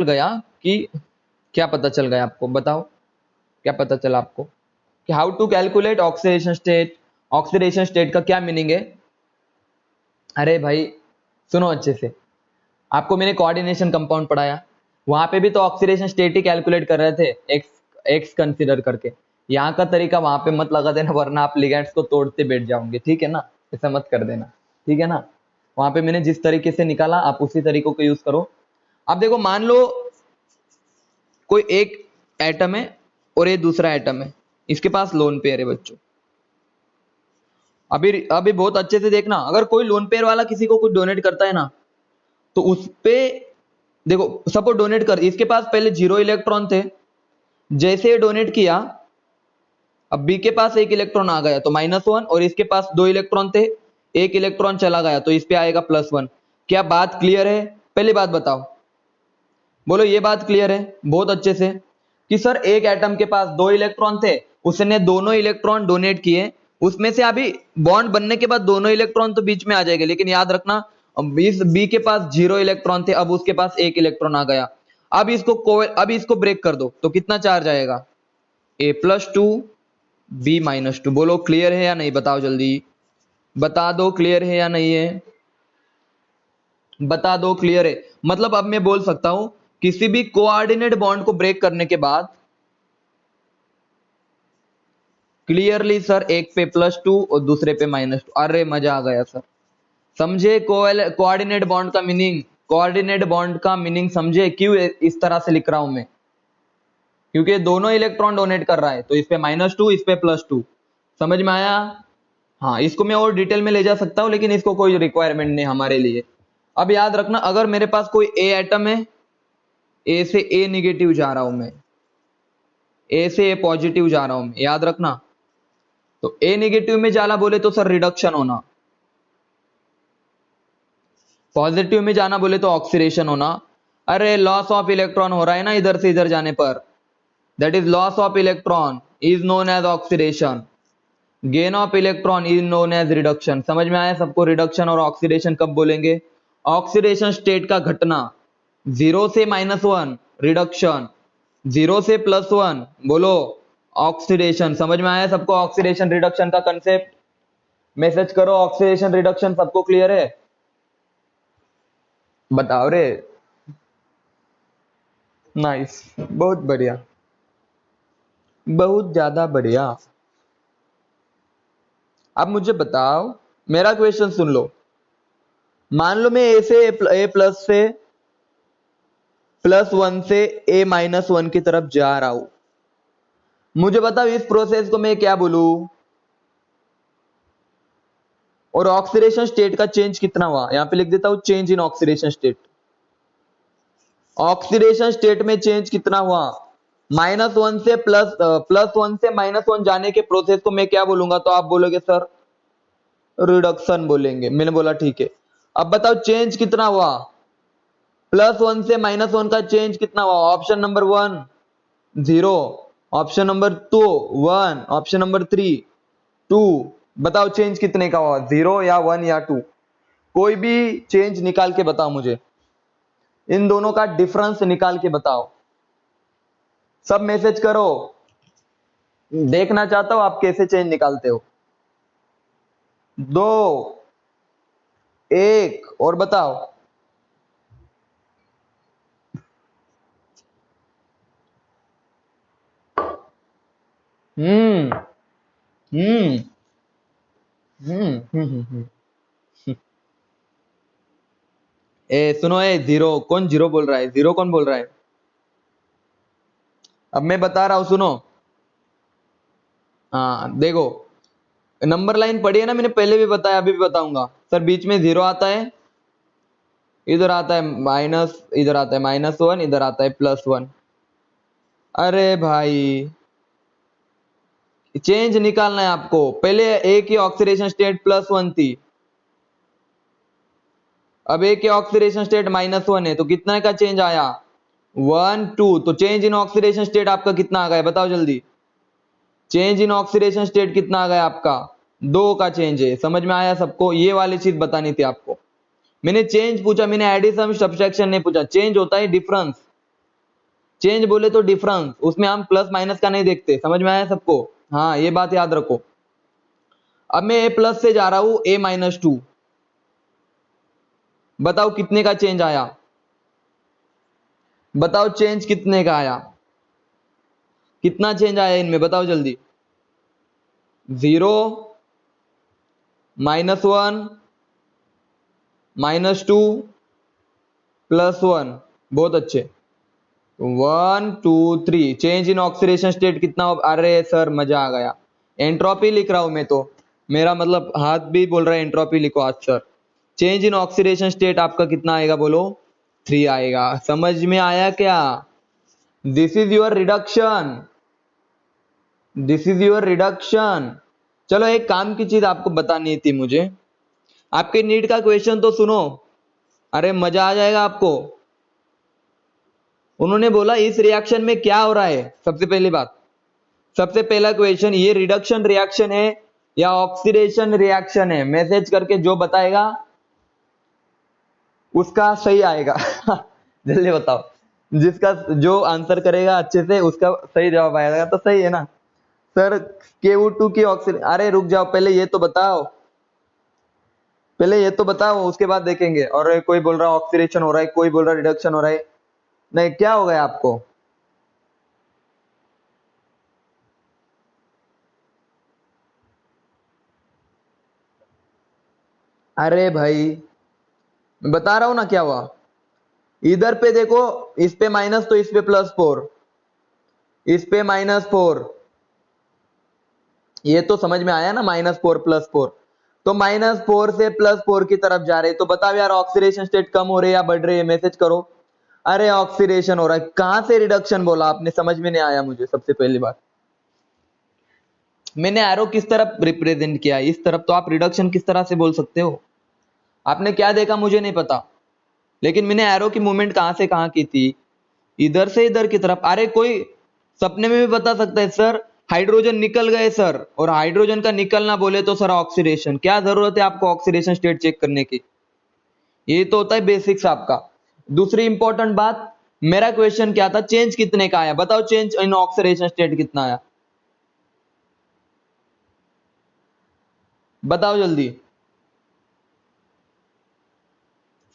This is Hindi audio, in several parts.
गया कि क्या पता चल गया आपको, बताओ क्या पता चला आपको कि how to calculate oxidation state. Oxidation state का क्या मीनिंग है? अरे भाई सुनो अच्छे से, आपको मैंने कोऑर्डिनेशन कंपाउंड पढ़ाया, वहां पे भी तो ऑक्सीडेशन स्टेट ही कैलकुलेट कर रहे थे, एक्स कंसीडर करके। यहाँ का तरीका वहां पे मत लगा देना, वरना आप लिगेंड्स को तोड़ते बैठ जाओगे, ठीक है ना? ऐसा मत कर देना, ठीक है ना? वहां पे मैंने जिस तरीके से निकाला आप उसी तरीकों को यूज करो। अब देखो, मान लो कोई एक एटम है और ये दूसरा एटम है, इसके पास लोन पेयर है बच्चों। अभी अभी बहुत अच्छे से देखना, अगर कोई लोन पेयर वाला किसी को कुछ डोनेट करता है ना, तो उस पे देखो, सपोज डोनेट कर, इसके पास पहले 0 इलेक्ट्रॉन थे, जैसे डोनेट किया अब बी के पास 1 इलेक्ट्रॉन आ गया तो -1, और इसके पास 2 इलेक्ट्रॉन थे, 1 इलेक्ट्रॉन चला गया तो इस पे आएगा +1। क्या बात क्लियर है? पहली बात बताओ, बोलो ये बात क्लियर है बहुत अच्छे से कि सर एक एटम के पास 2 इलेक्ट्रॉन थे, उसने दोनों इलेक्ट्रॉन डोनेट किए, उसमें से अभी बॉन्ड बनने के बाद दोनों इलेक्ट्रॉन तो बीच में आ जाएंगे, लेकिन याद रखना इस बी के पास 0 इलेक्ट्रॉन थे, अब उसके पास 1 इलेक्ट्रॉन आ गया। अब इसको ब्रेक कर दो तो कितना चार्ज आएगा? A+2 B-2। बोलो क्लियर है या नहीं, बताओ जल्दी, बता दो क्लियर है या नहीं है, बता दो क्लियर है। मतलब अब मैं बोल सकता हूं किसी भी कोऑर्डिनेट बॉन्ड को ब्रेक करने के बाद क्लियरली सर एक पे +2 और दूसरे पे -2। अरे मजा आ गया सर, समझे कोऑर्डिनेट बॉन्ड का मीनिंग? कोऑर्डिनेट बॉन्ड का मीनिंग समझे क्यों इस तरह से लिख रहा हूं मैं? क्योंकि दोनों इलेक्ट्रॉन डोनेट कर रहा है, तो इस पे -2 इस पे +2। समझ में आया? हाँ, इसको मैं और डिटेल में ले जा सकता हूं, लेकिन इसको कोई रिक्वायरमेंट नहीं हमारे लिए। अब याद रखना, अगर मेरे पास कोई ए एटम है, ए से ए निगेटिव जा रहा हूं मैं, ए से ए पॉजिटिव जा रहा हूं मैं, याद रखना। तो ए निगेटिव में जाना बोले तो सर रिडक्शन होना, पॉजिटिव में जाना बोले तो ऑक्सीडेशन होना। अरे लॉस ऑफ इलेक्ट्रॉन हो रहा है ना इधर से इधर जाने पर, that is loss of electron is known as oxidation, gain of electron is known as reduction. समझ में आया सबको? रिडक्शन और ऑक्सीडेशन कब बोलेंगे? ऑक्सीडेशन स्टेट का घटना, 0 से -1 रिडक्शन, 0 से +1 बोलो ऑक्सीडेशन। समझ में आया सबको ऑक्सीडेशन रिडक्शन का कंसेप्ट? मैसेज करो ऑक्सीडेशन रिडक्शन, सबको क्लियर है? बताओ रे। नाइस, बहुत बढ़िया, बहुत ज्यादा बढ़िया। अब मुझे बताओ, मेरा क्वेश्चन सुन लो। मान लो मैं ए से A+ से +1 से A-1 की तरफ जा रहा हूं, मुझे बताओ इस प्रोसेस को मैं क्या बोलूं? और ऑक्सीडेशन स्टेट का चेंज कितना हुआ? यहां पे लिख देता हूं change in oxidation state. Oxidation state में चेंज कितना हुआ? -1 से +1 से -1 जाने के प्रोसेस को मैं क्या बोलूंगा? तो आप बोलोगे सर रिडक्शन बोलेंगे। मैंने बोला ठीक है। अब बताओ चेंज कितना हुआ? +1 से -1 का चेंज कितना हुआ? Option number 1 0, option number 2 1, option number 3 2। बताओ चेंज कितने का हुआ? 0 या 1 या 2? कोई भी चेंज निकाल के बताओ मुझे, इन दोनों का डिफरेंस निकाल के बताओ। सब मैसेज करो, देखना चाहता हूं आप कैसे चेंज निकालते हो। 2 1 और बताओ। हम्म हम्म ए सुनो, ए 0 कौन 0 बोल रहा है? 0 कौन बोल रहा है? अब मैं बता रहा हूं सुनो। हाँ देखो, नंबर लाइन पढ़ी है ना, मैंने पहले भी बताया अभी भी बताऊंगा। सर बीच में 0 आता है, इधर आता है माइनस, इधर आता है -1, इधर आता है +1। अरे भाई चेंज निकालना है आपको। पहले ए की ऑक्सीडेशन स्टेट +1 थी, अब ए की ऑक्सीडेशन स्टेट -1 है, तो कितना का चेंज आया? 1 2। तो चेंज इन ऑक्सीडेशन स्टेट आपका कितना आ गया? बताओ जल्दी। चेंज इन ऑक्सीडेशन स्टेट कितना आ गया आपका? 2 का चेंज है। समझ में आया सबको? ये वाली चीज बतानी थी आपको। मैंने चेंज पूछा, मैंने एडिशन सब्सट्रैक्शन नहीं पूछा। चेंज होता है डिफरेंस, चेंज बोले तो डिफरेंस, उसमें हम प्लस माइनस का नहीं देखते। समझ में आया सबको? हाँ, ये बात याद रखो। अब मैं ए प्लस से जा रहा हूं ए माइनस टू, बताओ कितने का चेंज आया? बताओ चेंज कितने का आया? कितना चेंज आया इनमें, बताओ जल्दी। 0, -1, -2, +1। बहुत अच्छे। 1 2 3। चेंज इन ऑक्सीडेशन स्टेट कितना हो? अरे सर मजा आ गया। एंट्रोपी लिख रहा हूं मैं तो, मेरा मतलब हाथ भी बोल रहा है एंट्रोपी लिखो आज sir. Change in oxidation state आपका कितना आएगा बोलो? 3 आएगा। समझ में आया क्या? This is your reduction, this is your reduction. चलो एक काम की चीज आपको बतानी थी मुझे, आपके नीट का क्वेश्चन तो सुनो, अरे मजा आ जाएगा आपको। उन्होंने बोला इस रिएक्शन में क्या हो रहा है। सबसे पहली बात, सबसे पहला क्वेश्चन, ये रिडक्शन रिएक्शन है या ऑक्सीडेशन रिएक्शन है? मैसेज करके जो बताएगा उसका सही आएगा। जल्दी बताओ, जिसका जो आंसर करेगा अच्छे से उसका सही जवाब आएगा तो सही है ना सर। KO2 की ऑक्सीडेशन, अरे रुक जाओ, पहले ये तो बताओ, पहले ये तो बताओ, उसके बाद देखेंगे। और कोई बोल रहा है ऑक्सीडेशन हो रहा है, कोई बोल रहा है रिडक्शन हो रहा है। नहीं, क्या हो गया आपको? अरे भाई मैं बता रहा हूं ना क्या हुआ। इधर पे देखो, इस पे माइनस तो इस पे +4, इस पे -4, ये तो समझ में आया ना, -4 +4। तो -4 से +4 की तरफ जा रहे, तो बताओ यार ऑक्सीडेशन स्टेट कम हो रही है या बढ़ रही है? मैसेज करो। अरे ऑक्सीडेशन हो रहा है, कहां से रिडक्शन बोला आपने? समझ में नहीं आया मुझे। सबसे पहली बात, मैंने एरो किस तरफ रिप्रेजेंट किया? इस तरफ। तो आप रिडक्शन किस तरह से बोल सकते हो? आपने क्या देखा मुझे नहीं पता, लेकिन मैंने एरो की मूवमेंट कहां से कहां की थी? इधर से इधर की तरफ। अरे कोई सपने में भी बता सकता है सर हाइड्रोजन निकल गए सर, और हाइड्रोजन का निकलना बोले तो सर ऑक्सीडेशन। क्या जरूरत है आपको ऑक्सीडेशन स्टेट चेक करने की? ये तो होता है बेसिक्स आपका। दूसरी इंपॉर्टेंट बात, मेरा क्वेश्चन क्या था? चेंज कितने का आया? बताओ चेंज इन ऑक्सीडेशन स्टेट कितना आया? बताओ जल्दी।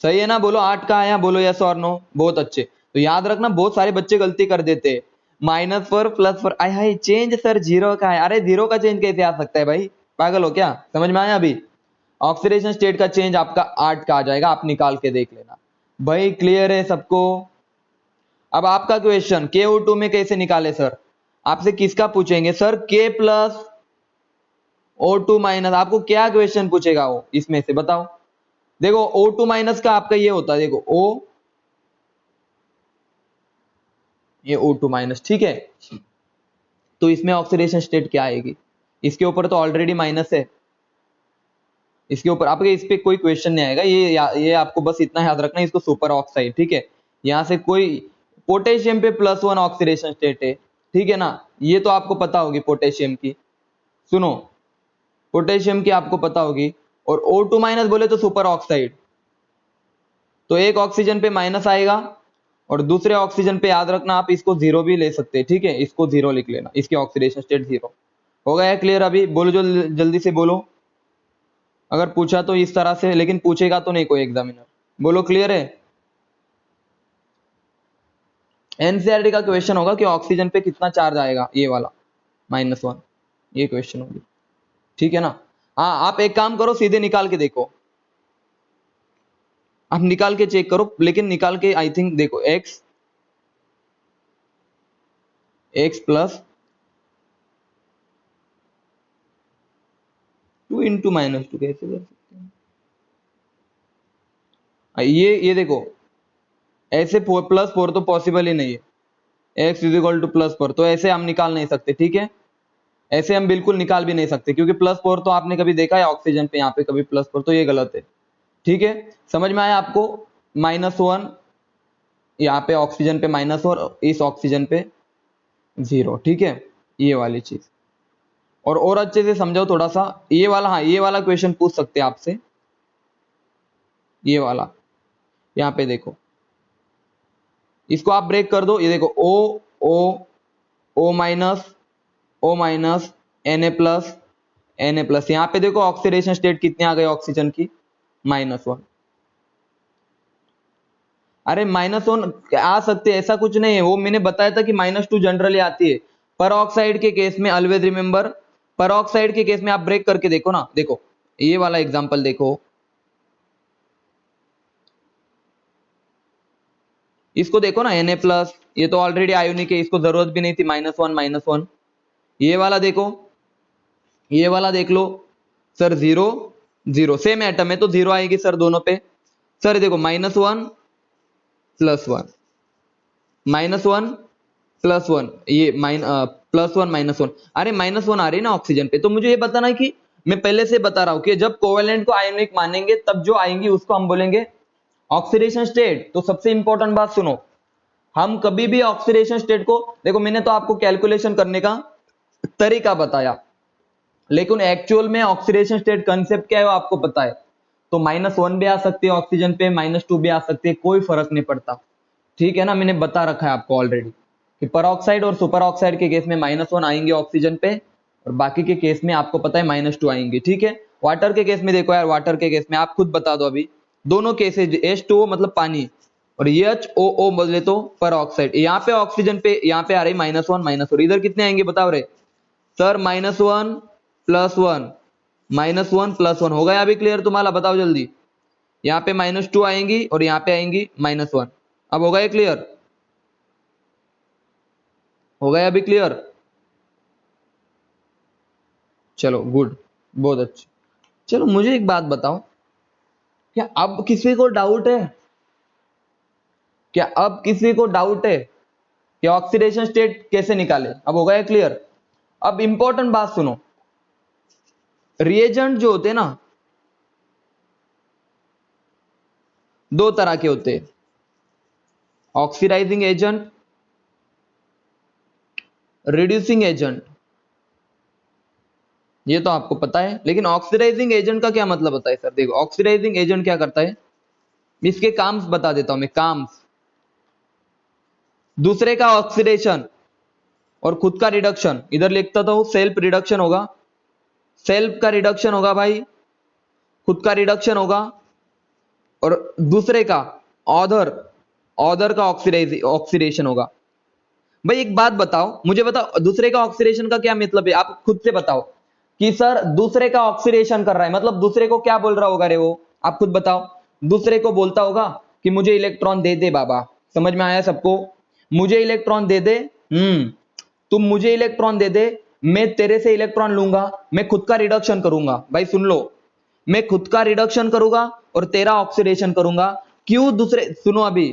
सही है ना? बोलो 8 का आया, बोलो यस और नो। बहुत अच्छे। तो याद रखना, बहुत सारे बच्चे गलती कर देते हैं। -4 +4, आय हाय चेंज सर 0 का है। अरे 0 का चेंज कैसे आ सकता है भाई? पागल हो क्या? समझ में आया अभी? ऑक्सीडेशन स्टेट का चेंज आपका 8 का आ जाएगा, आप निकाल के देख लेना भाई। क्लियर है सबको? अब आपका क्वेश्चन KO2 में कैसे निकाले सर? आपसे किसका पूछेंगे sir? K plus O2 minus. आपको क्या क्वेश्चन पूछेगा वो इसमें से, बताओ। देखो O2 माइनस का आपका ये होता है, देखो O, ये O2 माइनस, ठीक है। तो इसमें ऑक्सीडेशन स्टेट क्या आएगी? इसके ऊपर तो ऑलरेडी माइनस है, इसके ऊपर आपके इस पे कोई क्वेश्चन नहीं आएगा। ये आपको बस इतना याद रखना है, इसको सुपर ऑक्साइड, ठीक है। यहां से कोई पोटेशियम पे +1 ऑक्सीडेशन स्टेट है, ठीक है ना। ये तो आपको पता होगी पोटेशियम की। सुनो, पोटेशियम की आपको पता होगी। और O2 माइनस बोले तो सुपर ऑक्साइड, तो एक ऑक्सीजन पे माइनस आएगा और दूसरे ऑक्सीजन पे याद रखना आप इसको 0 भी ले सकते हैं, ठीक है। इसको 0 लिख लेना, इसकी ऑक्सीडेशन स्टेट 0 हो गया। क्लियर? अभी बोलो जो, जल्दी से बोलो। अगर पूछा तो इस तरह से, लेकिन पूछेगा तो नहीं कोई एग्जामिनर। बोलो क्लियर है? एनसीईआरटी का क्वेश्चन होगा कि ऑक्सीजन पे कितना चार्ज आएगा, ये वाला -1, ये क्वेश्चन होगी, ठीक है ना। हाँ, आप एक काम करो, सीधे निकाल के देखो, आप निकाल के चेक करो। लेकिन निकाल के आई थिंक देखो, x प्लस 2 इंटू -2 कैसे कर सकते हैं? ये देखो, ऐसे +4 तो पॉसिबल ही नहीं है। x = +4, तो ऐसे हम निकाल नहीं सकते, ठीक है। ऐसे हम बिल्कुल निकाल भी नहीं सकते, क्योंकि +4 तो आपने कभी देखा है ऑक्सीजन पे, यहाँ पे कभी +4, तो ये गलत है, ठीक है। समझ में आया आपको? -1 यहाँ पे ऑक्सीजन पे माइनस, और इस ऑक्सीजन पे 0, ठीक है। ये वाली चीज और अच्छे से समझाओ थोड़ा सा। ये वाला, हाँ ये वाला क्वेश्चन पूछ सकते हैं आपसे, ये वाला। यहाँ पे देखो, इसको आप ब्रेक कर दो, ये देखो O O O minus Na plus Na plus. यहाँ पे देखो ऑक्सीडेशन स्टेट कितने आ गए ऑक्सीजन की, -1। अरे -1 आ सकते हैं, ऐसा कुछ नहीं है, वो मैंने बताया था कि -2 जनरली आती है। पर ऑक्साइड के केस में ऑलवेज रिमेंबर, पर ऑक्साइड के केस में आप ब्रेक करके देखो ना, देखो ये वाला एग्जांपल देखो, इसको देखो ना Na प्लस, ये तो ऑलरेडी आयोनिक है, इसको जरूरत भी नहीं थी -1। ये वाला देखो, ये वाला देख लो सर, 0 0 सेम एटम है तो 0 आएगी सर दोनों पे। सर देखो -1 +1 -1 +1, ये +1 -1, अरे -1 आ रही है ना ऑक्सीजन पे। तो मुझे ये बताना है कि मैं पहले से बता रहा हूं कि जब कोवेलेंट को आयोनिक मानेंगे तब जो आएंगी उसको हम बोलेंगे ऑक्सीडेशन स्टेट। तो सबसे इंपॉर्टेंट बात सुनो, हम कभी भी ऑक्सीडेशन स्टेट को, देखो मैंने तो आपको कैलकुलेशन करने का तरीका बताया, लेकिन एक्चुअल में ऑक्सीडेशन स्टेट कंसेप्ट क्या है वो आपको पता है। तो -1 भी आ सकती है ऑक्सीजन पे, -2 भी आ सकती है, कोई फर्क नहीं पड़ता, ठीक है ना। मैंने बता रखा है आपको ऑलरेडी कि परऑक्साइड और सुपर ऑक्साइड के केस में -1 आएंगे ऑक्सीजन पे, और बाकी के केस में आपको पता है -2 आएंगे, ठीक है। वाटर के केस में देखो यार, वाटर के केस में आप खुद बता दो अभी, दोनों केसेज H2O मतलब पानी और HOO बदले तो परऑक्साइड, यहाँ पे ऑक्सीजन पे यहाँ पे आ रही -1 और इधर कितने आएंगे बताओ रे सर, -1 +1 -1 +1 हो गया अभी क्लियर तुम्हारा, बताओ जल्दी। यहाँ पे -2 आएंगी और यहाँ पे आएंगी -1, अब हो गया क्लियर, हो गया अभी क्लियर। चलो गुड, बहुत अच्छे। चलो मुझे एक बात बताओ, क्या अब किसी को डाउट है, क्या अब किसी को डाउट है कि ऑक्सीडेशन स्टेट कैसे निकाले? अब हो गया क्लियर। अब इंपॉर्टेंट बात सुनो, रिएजेंट जो होते हैं ना, दो तरह के होते हैं, ऑक्सीडाइजिंग एजेंट, रिड्यूसिंग एजेंट, ये तो आपको पता है। लेकिन ऑक्सीडाइजिंग एजेंट का क्या मतलब होता है सर? देखो ऑक्सीडाइजिंग एजेंट क्या करता है, इसके काम्स बता देता हूं मैं, काम्स, दूसरे का ऑक्सीडेशन और खुद का रिडक्शन, इधर लिखता था सेल्फ रिडक्शन होगा, सेल्फ का रिडक्शन होगा भाई, खुद का रिडक्शन होगा, और दूसरे का ऑदर, ऑदर का ऑक्सीडेशन होगा। भाई एक बात बताओ, मुझे बताओ दूसरे का ऑक्सीडेशन का क्या मतलब है, आप खुद से बताओ कि सर दूसरे का ऑक्सीडेशन कर रहा है मतलब दूसरे को क्या बोल रहा होगा रे वो, आप खुद बताओ। दूसरे को बोलता होगा कि मुझे इलेक्ट्रॉन दे दे बाबा, समझ में आया सबको? मुझे इलेक्ट्रॉन दे दे, तुम मुझे इलेक्ट्रॉन दे दे, मैं तेरे से इलेक्ट्रॉन लूंगा, मैं खुद का रिडक्शन करूंगा। भाई सुन लो, मैं खुद का रिडक्शन करूंगा और तेरा ऑक्सीडेशन करूंगा। क्यों? दूसरे, सुनो अभी,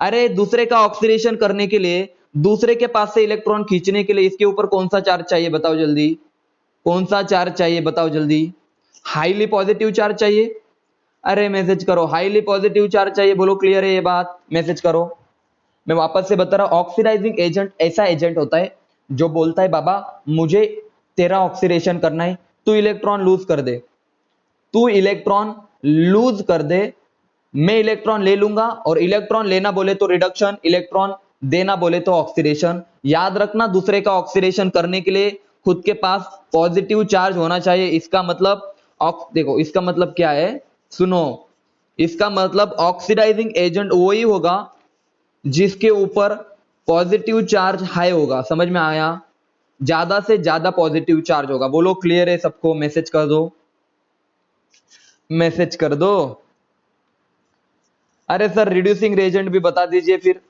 अरे दूसरे का ऑक्सीडेशन करने के लिए, दूसरे के पास से इलेक्ट्रॉन खींचने के लिए इसके ऊपर कौन सा चार्ज चाहिए बताओ जल्दी, कौन सा चार्ज चाहिए बताओ जल्दी? हाईली पॉजिटिव चार्ज चाहिए। अरे मैसेज करो, हाईली पॉजिटिव चार्ज चाहिए, बोलो क्लियर है ये बात, मैसेज करो। मैं वापस से बता रहा हूं, ऑक्सीडाइजिंग एजेंट ऐसा एजेंट होता है जो बोलता है बाबा मुझे तेरा ऑक्सीडेशन करना है, तू इलेक्ट्रॉन लूज कर दे, तू इलेक्ट्रॉन लूज कर दे, मैं इलेक्ट्रॉन ले लूंगा, और इलेक्ट्रॉन लेना बोले तो रिडक्शन, इलेक्ट्रॉन देना बोले तो ऑक्सीडेशन। याद रखना, दूसरे का ऑक्सीडेशन करने के लिए खुद के पास पॉजिटिव चार्ज होना चाहिए। इसका मतलब देखो इसका मतलब क्या है, सुनो, इसका मतलब ऑक्सीडाइजिंग एजेंट वही होगा जिसके ऊपर पॉजिटिव चार्ज हाई होगा, समझ में आया? ज्यादा से ज्यादा पॉजिटिव चार्ज होगा। बोलो क्लियर है सबको? मैसेज कर दो, मैसेज कर दो। अरे सर रिड्यूसिंग एजेंट भी बता दीजिए फिर।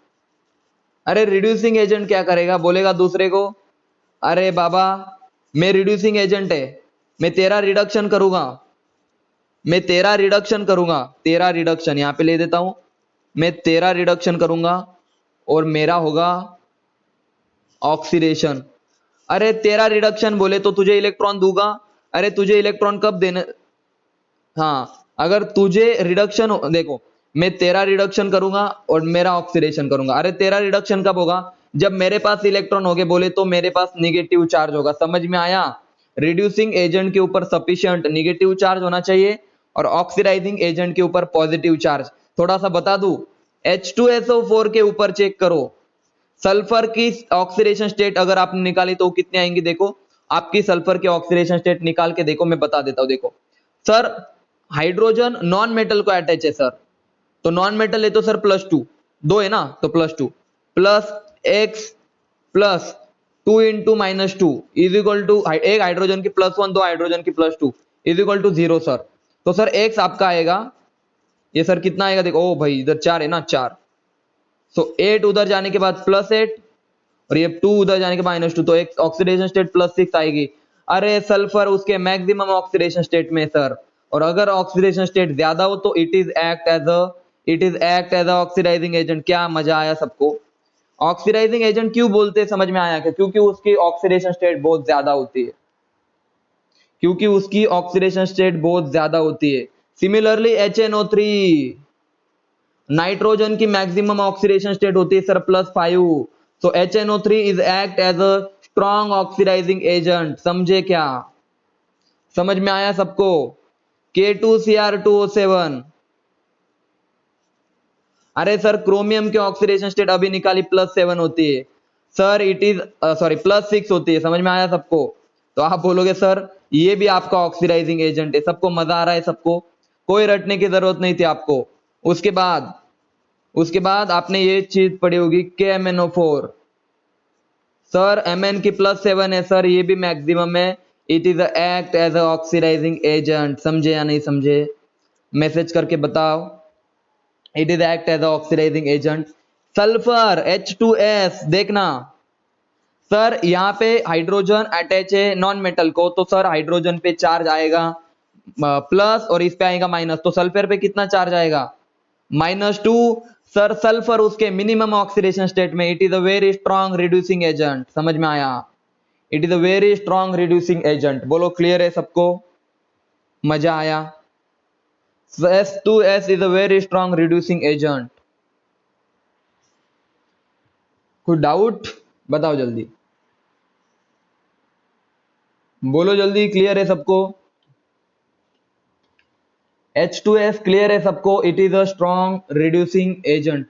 अरे रिड्यूसिंग एजेंट क्या करेगा, बोलेगा दूसरे को अरे बाबा मैं रिड्यूसिंग एजेंट है, मैं तेरा रिडक्शन करूंगा, मैं तेरा रिडक्शन करूंगा, तेरा रिडक्शन यहां पे ले देता हूं, मैं तेरा रिडक्शन करूंगा और मेरा होगा ऑक्सीडेशन। अरे तेरा रिडक्शन बोले तो तुझे इलेक्ट्रॉन दूंगा। अरे तुझे इलेक्ट्रॉन कब देने, हाँ अगर तुझे रिडक्शन, देखो मैं तेरा रिडक्शन करूंगा और मेरा ऑक्सीडेशन करूंगा। अरे तेरा रिडक्शन कब होगा, जब मेरे पास इलेक्ट्रॉन होंगे, बोले तो मेरे पास निगेटिव चार्ज होगा। समझ में आया? रिड्यूसिंग एजेंट के ऊपर सफिशिएंट निगेटिव चार्ज होना चाहिए और ऑक्सीडाइजिंग एजेंट के ऊपर पॉजिटिव चार्ज। थोड़ा सा बता दूं, H2SO4 के ऊपर चेक करो, सल्फर की ऑक्सीडेशन स्टेट अगर आपने निकाली तो कितनी आएंगी, देखो आपकी सल्फर की ऑक्सीडेशन स्टेट निकाल के देखो, मैं बता देता हूं। देखो सर, हाइड्रोजन नॉन मेटल को अटैच है सर, तो नॉन मेटल है तो सर +2, 2 है ना, तो +2 plus x plus 2 into -2 is equal to, एक हाइड्रोजन की +1, 2 हाइड्रोजन की +2 इज इक्वल टू 0 सर। तो सर x आपका आएगा, ये सर कितना आएगा, देखो ओ भाई इधर 4 है ना, 4, सो 8 उधर जाने के बाद +8 और ये 2 उधर जाने के बाद -2, तो एक ऑक्सीडेशन स्टेट +6 आएगी। अरे सल्फर उसके मैक्सिमम ऑक्सीडेशन स्टेट में सर, और अगर ऑक्सीडेशन स्टेट ज्यादा हो तो it is act as a oxidising agent. क्या मजा आया सबको? ऑक्सीडाइजिंग एजेंट क्यों बोलते हैं, समझ में आया क्या? क्योंकि उसकी ऑक्सीडेशन स्टेट बहुत ज्यादा होती है, क्योंकि उसकी ऑक्सीडेशन स्टेट बहुत ज्यादा होती है। सिमिलरली HNO3, नाइट्रोजन की मैक्सिमम ऑक्सीडेशन स्टेट होती है सर +5, सो HNO3 is act as a strong oxidising agent. समझे क्या? समझ में आया सबको? K2Cr2O7, अरे सर क्रोमियम की ऑक्सीडेशन स्टेट अभी निकाली +7 होती है सर, इट इज सॉरी +6 होती है। समझ में आया सबको? तो आप बोलोगे सर ये भी आपका ऑक्सीडाइजिंग एजेंट है। सबको मजा आ रहा है? सबको कोई रटने की जरूरत नहीं थी आपको। उसके बाद आपने ये चीज पढ़ी होगी KMnO4, सर Mn की +7 है सर, ये भी मैक्सिमम है, it is act as a oxidising agent. समझे या नहीं समझे? मैसेज करके बताओ, it is act as a oxidising agent. Sulphur H2S, देखना सर यहाँ पे हाइड्रोजन अटैच है नॉन मेटल को, तो सर हाइड्रोजन पे चार्ज आएगा प्लस और इस पे आएगा माइनस, तो सल्फर पे कितना चार्ज आएगा? -2। सर सल्फर उसके मिनिमम ऑक्सीडेशन स्टेट में, it is a very strong reducing agent. समझ में आया? It is a very strong reducing agent. बोलो क्लियर है सबको? मजा आया? S2S is a very strong reducing agent। कोई डाउट बताओ जल्दी, बोलो जल्दी, क्लियर है सबको? H2S क्लियर है सबको? It is a strong reducing agent.